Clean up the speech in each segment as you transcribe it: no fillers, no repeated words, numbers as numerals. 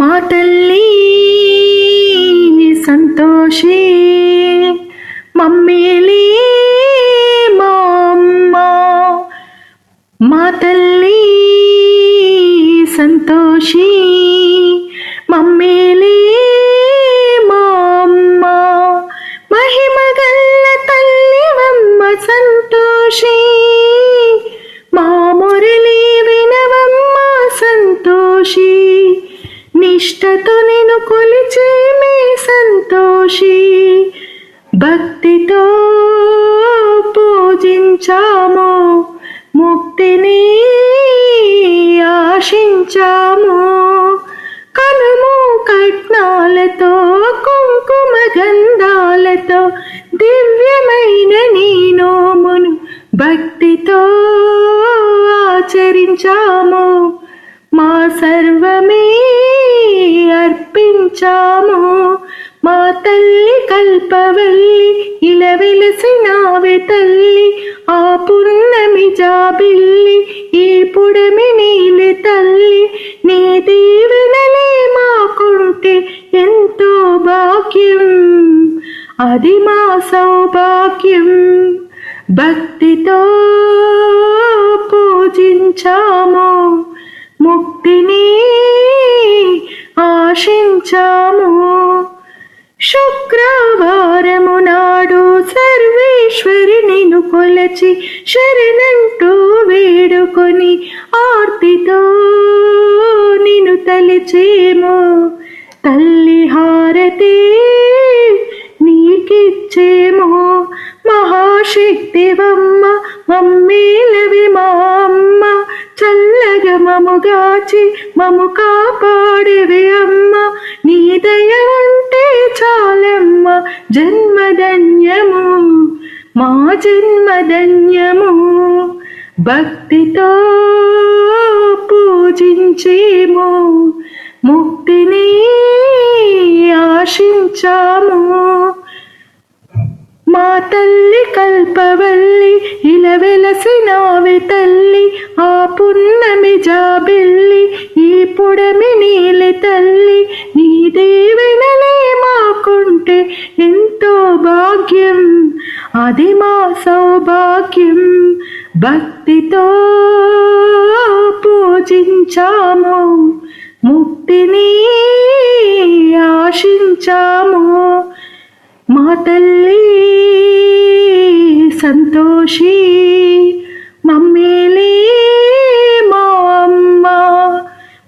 మా తల్లి సంతోషి మమ్మేలి మా అమ్మ. మా తల్లి సంతోషి మమ్మేలి మా అమ్మ. మహిమగల్ల తల్లివమ్మ సంతోషి మా మురళి వినవమ్మ సంతోషి. నిష్టతో నిన్ను కొలిచేమే సంతోషి. భక్తితో పూజించాము ముక్తిని ఆశించాము. కనుము కట్నాలతో కుంకుమ గంధాలతో దివ్యమైన నీ నోమును భక్తితో ఆచరించాము. మా సర్వమే అర్పించాము. మా తల్లి కల్పవల్లి ఇలా వెలసినావే తల్లి. ఆ పున్నమి జాబిల్లి ఈ పుడమి నీలి తల్లి. నీ దీవెనలే మాకుంటే ఎంతో భాగ్యం, అది మా సౌభాగ్యం. భక్తితో పూజించాము ముక్తిని ఆశించాము. శుక్రవారము నాడు సర్వేశ్వరి నిన్ను కొలచి శరణంటూ వేడుకొని ఆర్తితో నిన్ను తలిచేము. తల్లి హారతి నీకిచ్చేము. మహాశక్తివమ్మ మమ్మేలవి మా అమ్మ. చల్లగా మముగాచి మము కాపాడేవి అమ్మ. నీ దయ ఉంటే చాలమ్మ జన్మధన్యము, మా జన్మధన్యము. భక్తితో పూజించేము ముక్తిని ఆశించాము. మా తల్లి కల్పవల్లి ఇలా వెలసినావే తల్లి. ఆ పున్నమి జాబిల్లి ఈ పుడమి నీలి తల్లి. నీ దీవెనలే మాకుంటే ఎంతో భాగ్యం, అది మా సౌభాగ్యం. భక్తితో పూజించాము ముక్తిని ఆశించాము. మా తల్లి సంతోషి మమ్మేలి మా అమ్మ.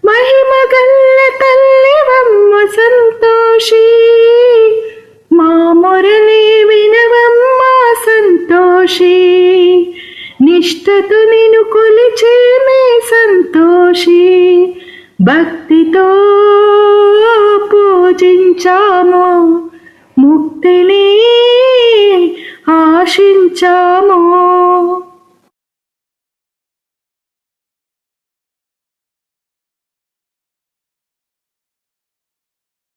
మహిమగల్ల తల్లివమ్మ సంతోషి మా మురళి వినవమ్మ సంతోషి. నిష్టతో నిన్ను కొలిచేమే సంతోషి. భక్తితో